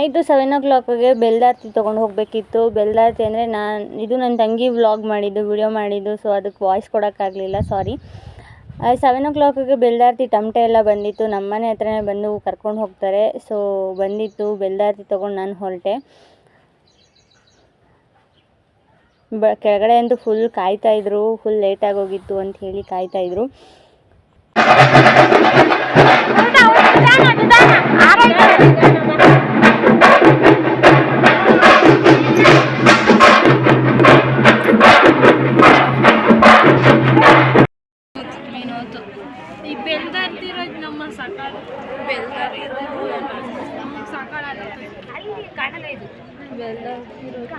Night 7 o'clockಗೆ ಬೆಲ್ದಾರ್ತಿ ತೊಗೊಂಡು ಹೋಗಬೇಕಿತ್ತು. ಬೆಲ್ದಾರ್ತಿ ಅಂದರೆ ಇದು ನನ್ನ ತಂಗಿ ವ್ಲಾಗ್ ಮಾಡಿದ್ದು, ವಿಡಿಯೋ ಮಾಡಿದ್ದು. ಸೊ ಅದಕ್ಕೆ ವಾಯ್ಸ್ ಕೊಡೋಕ್ಕಾಗಲಿಲ್ಲ, ಸಾರಿ. 7 o'clockಗೆ ಬೆಲ್ದಾರ್ತಿ ಟಮಟೆ ಎಲ್ಲ ಬಂದಿತ್ತು. ನಮ್ಮ ಮನೆ ಹತ್ರನೇ ಬಂದು ಕರ್ಕೊಂಡು ಹೋಗ್ತಾರೆ. ಸೊ ಬಂದಿತ್ತು, ಬೆಲ್ದಾರ್ತಿ ತೊಗೊಂಡು ನಾನು ಹೊರಟೆ. ಕೆಳಗಡೆ ಅಂತೂ ಫುಲ್ ಕಾಯ್ತಾಯಿದ್ರು, ಫುಲ್ ಲೇಟಾಗಿ ಹೋಗಿತ್ತು ಅಂತ ಹೇಳಿ ಕಾಯ್ತಾಯಿದ್ರು. ಈ ಬೆಲ್ದಾರ್ತಿರೋದು ನಮ್ಮ ಸಕಾಲ ನಮ್ಮ ಸಕಾಲ ಕಾಣಲ್ಲ. ಇದು ಬೆಲ್ದಾರ್ತಿರೋದು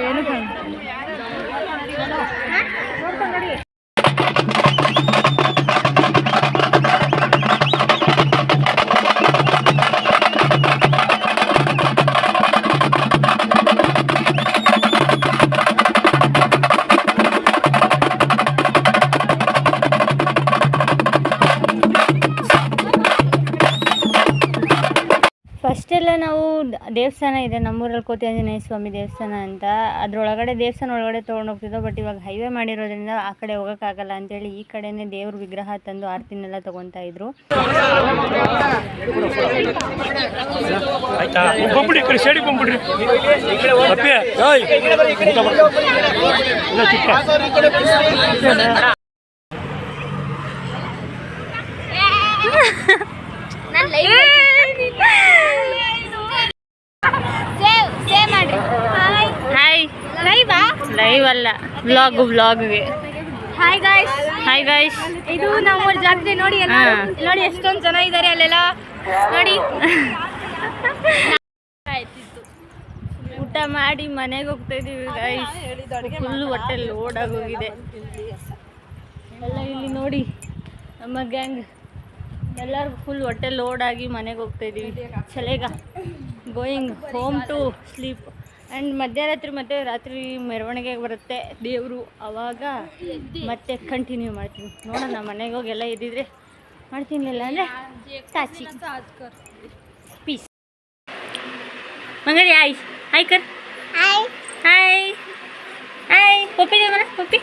ಏನು ನೋಡಿ. ಫಸ್ಟೆಲ್ಲ ನಾವು ದೇವಸ್ಥಾನ ಇದೆ ನಮ್ಮೂರಲ್ಲಿ, ಕೋತಿ ಆಂಜನೇಯ ಸ್ವಾಮಿ ದೇವಸ್ಥಾನ ಅಂತ, ಅದರೊಳಗಡೆ ದೇವಸ್ಥಾನ ಒಳಗಡೆ ತೊಗೊಂಡೋಗ್ತಿದ್ದೋ. ಬಟ್ ಇವಾಗ ಹೈವೇ ಮಾಡಿರೋದ್ರಿಂದ ಆ ಕಡೆ ಹೋಗೋಕ್ಕಾಗಲ್ಲ ಅಂತೇಳಿ ಈ ಕಡೆನೇ ದೇವ್ರ ವಿಗ್ರಹ ತಂದು ಆರತಿನೆಲ್ಲ ತೊಗೊತಾ ಇದ್ರು. ಲೈವ್ ಅಲ್ಲ, ವ್ಲಾಗ್ಗೆ. ಹಾಯ್ ಗಾಯ್ಸ್, ಇದು ನಮ್ಮೂರ ಜಾತ್ರೆ ನೋಡಿ. ನೋಡಿ ಎಷ್ಟೊಂದು ಜನ ಇದ್ದಾರೆ ಅಲ್ಲೆಲ್ಲ ನೋಡಿ. ಊಟ ಮಾಡಿ ಮನೆಗೆ ಹೋಗ್ತಾ ಇದೀವಿ ಗಾಯ್ಸ್. ಫುಲ್ ಹೊಟ್ಟೆ ಲೋಡ್ ಆಗೋಗಿದೆ ಎಲ್ಲ. ಇಲ್ಲಿ ನೋಡಿ ನಮ್ಮ ಗ್ಯಾಂಗ್ ಎಲ್ಲರಿಗೂ ಫುಲ್ ಹೊಟ್ಟೆ ಲೋಡ್ ಆಗಿ ಮನೆಗೆ ಹೋಗ್ತಾ ಇದೀವಿ. ಚಲೇಗ going home to sleep. And ಮಧ್ಯರಾತ್ರಿ ಮತ್ತೆ ರಾತ್ರಿ ಮೆರವಣಿಗೆ ಬರುತ್ತೆ ದೇವರು, ಆವಾಗ ಮತ್ತೆ ಕಂಟಿನ್ಯೂ ಮಾಡ್ತೀನಿ. ನೋಡೋಣ, ಮನೆಗೆ ಹೋಗಿ ಎಲ್ಲ ಇದ್ದಿದ್ರೆ ಮಾಡ್ತೀನಿ, ಇಲ್ಲ ಅಂದರೆ ಸಾಚಿ ಪೀಸ್. ಮಂಗರಿ ಹಾಯ್ ಹಾಯ್ ಕರ್ ಹಾಯ್ ಹಾಯ್ ಹಾಯ್. ಪಪ್ಪಿ ಮರ ಪಪ್ಪಿ.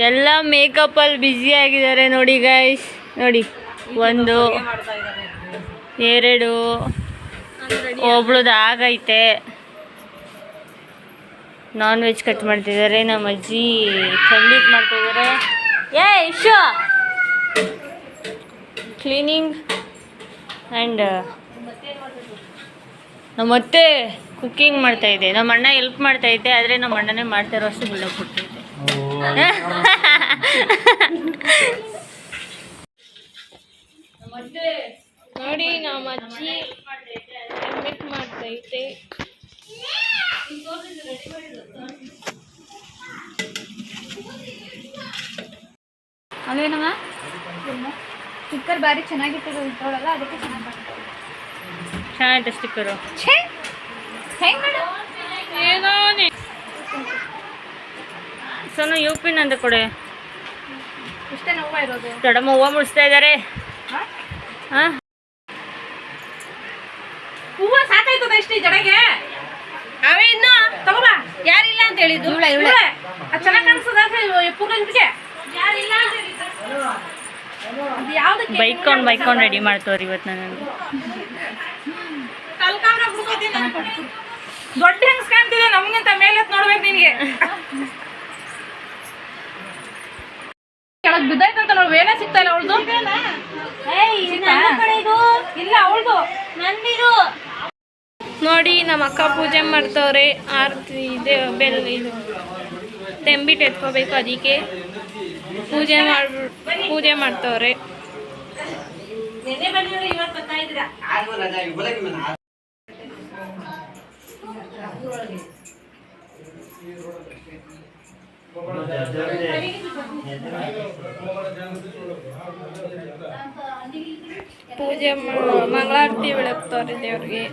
ಎಲ್ಲ ಮೇಕಪ್ಪಲ್ಲಿ ಬ್ಯುಸಿ ಆಗಿದ್ದಾರೆ ನೋಡಿ ಗೈಸ್. ನೋಡಿ, 1 2 ಒಬ್ಳದು ಆಗೈತೆ. ನಾನ್ ವೆಜ್ ಕಟ್ ಮಾಡ್ತಿದ್ದಾರೆ. ನಮ್ಮ ಅಜ್ಜಿ ಖಂಡಿತ ಮಾಡ್ತಾಯಿದ್ದಾರೆ. ಇಶು ಕ್ಲೀನಿಂಗ್. ಆ್ಯಂಡ್ ನಮ್ಮತ್ತೆ ಕುಕ್ಕಿಂಗ್ ಮಾಡ್ತಾಯಿದ್ದೆ. ನಮ್ಮ ಅಣ್ಣ ಹೆಲ್ಪ್ ಮಾಡ್ತಾಯಿದ್ದೆ, ಆದರೆ ನಮ್ಮ ಅಣ್ಣನೇ ಮಾಡ್ತಾಯಿರೋ ಅಷ್ಟು ಬಿಲ್ಡಪ್ ಕೊಡ್ತೈತೆ. ನೋಡಿ ನಮ್ಮ ಅಜ್ಜಿ ಹೆಲ್ಮೆಟ್ ಮಾಡ್ತೈತೆ. ಅಲ್ವೇನಮ್ಮ ಸ್ಟಿಕ್ಕರ್ ಬಾರಿ ಚೆನ್ನಾಗಿತ್ತು ಇಟ್ಟೋಳಲ್ಲ, ಅದಕ್ಕೆ ಚೆನ್ನಾಗಿದೆ ಸ್ಟಿಕ್ಕರು. ಏನೋ ಸೋನು ಯುಪಿನ್ ಅಂತ ಕೊಡೆ. ಇಷ್ಟೇ ನೋವು ಇರೋದು. ದೊಡ್ಡಮ್ಮ ಹೂವು ಮುಡಿಸ್ತಾ ಇದ್ದಾರೆ. ಹಾಂ, ಹೂವು ಸಾಕಾಯ್ತದ ಇಷ್ಟು ಜಡೆಗೆ. ಅವೇ ಇನ್ನು ತಗೋಬಾ. ಯಾರಿಲ್ಲ ಅಂತ ಹೇಳಿದ್ದು? ಚೆನ್ನಾಗಿ ಕಾಣಿಸ್ತದ ಪೂರ್ಣಕ್ಕೆ. ಯಾರಿಲ್ಲ ಅಂತ ಹೇಳಿದ್ದು ಅದು ಯಾವ್ದು ಬೈಕೊಂಡು ರೆಡಿ ಮಾಡ್ತವ್ರಿ ಇವತ್ತು ನನಗೆ. ದೊಡ್ಡ ಹೆಂಗ್ ಕಾಣ್ತಿದೆ ನಮ್ಗಿಂತ ಮೇಲೆ ನೋಡ್ಬೇಕು ನಿನ್ಗೆ. ಕೆಳಗ್ ಬಿದ್ದಾಯ್ತಂತ ನೋಡಿ, ಏನೇ ಸಿಗ್ತಾ ಇಲ್ಲ ಅವಳ್ದು. ಇಲ್ಲ ಅವಳ್ದು ನಂದಿದು ನೋಡಿ. ನಮ್ಮ ಅಕ್ಕ ಪೂಜೆ ಮಾಡ್ತವ್ರೆ. ಆರತಿ ಇದೆ, ಬೆಲ್ ಇದು ತೆಂಬಿಟ್ಟು ಎತ್ಕೋಬೇಕು, ಅದಕ್ಕೆ ಪೂಜೆ ಮಾಡ್ತವ್ರೆ. ಪೂಜೆ ಮಂಗಳಾರತಿ ಬೆಳಗ್ತವ್ರೆ ದೇವ್ರಿಗೆ.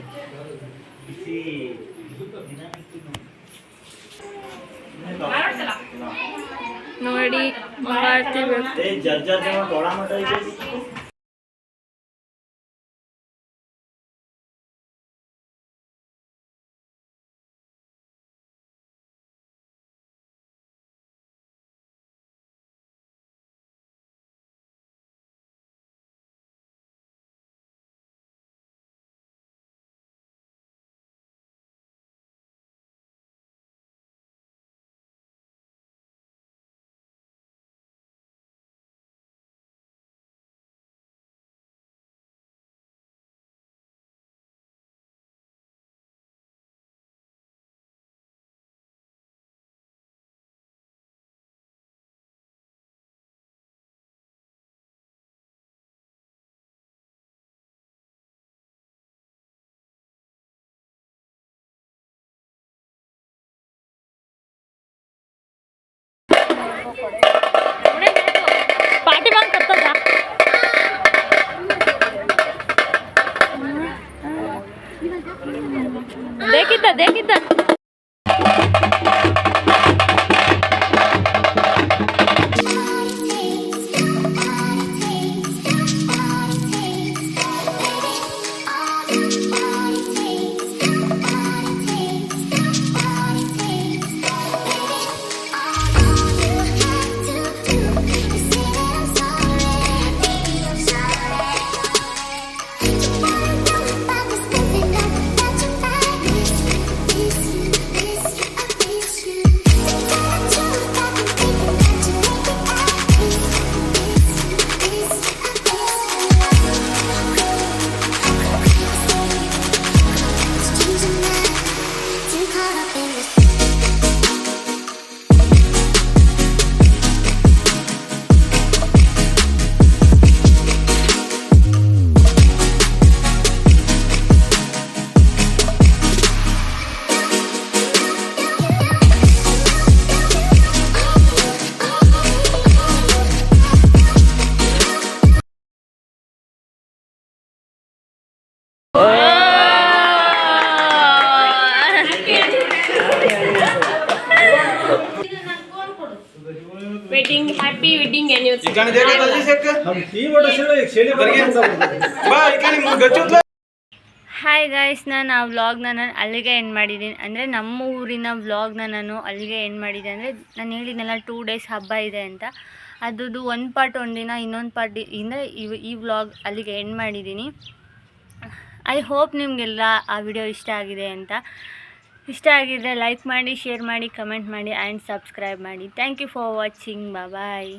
ನೋಡಿ ಮಂಗಳಾರತಿ ಪಾರ್ಟಿ ಬಂದು ಕರ್ತದ ದೇಕಿದ್ದ wedding happy wedding anniversary. Hi guys, ನಾನು ಆ ವ್ಲಾಗ್ನ ನಾನು ಅಲ್ಲಿಗೆ ಎಂಡ್ ಮಾಡಿದ್ದೀನಿ. ಅಂದರೆ ನಮ್ಮ ಊರಿನ ವ್ಲಾಗ್ನ ನಾನು ಅಲ್ಲಿಗೆ ಎಂಡ್ ಮಾಡಿದ್ದೆ. ಅಂದರೆ ನಾನು ಹೇಳಿದ್ನಲ್ಲ 2 days ಹಬ್ಬ ಇದೆ ಅಂತ, ಅದ್ರದ್ದು ಒಂದು ಪಾರ್ಟ್ ಒಂದಿನ, ಇನ್ನೊಂದು ಪಾರ್ಟ್ ಇಂದ ಈ ವ್ಲಾಗ್ ಅಲ್ಲಿಗೆ ಎಂಡ್ ಮಾಡಿದ್ದೀನಿ. ಐ ಹೋಪ್ ನಿಮಗೆಲ್ಲ ಆ ವಿಡಿಯೋ ಇಷ್ಟ ಆಗಿದೆ ಅಂತ. ಇಷ್ಟ ಆಗಿದ್ದರೆ ಲೈಕ್ ಮಾಡಿ, ಶೇರ್ ಮಾಡಿ, ಕಮೆಂಟ್ ಮಾಡಿ ಆ್ಯಂಡ್ ಸಬ್ಸ್ಕ್ರೈಬ್ ಮಾಡಿ. Thank you for watching. Bye.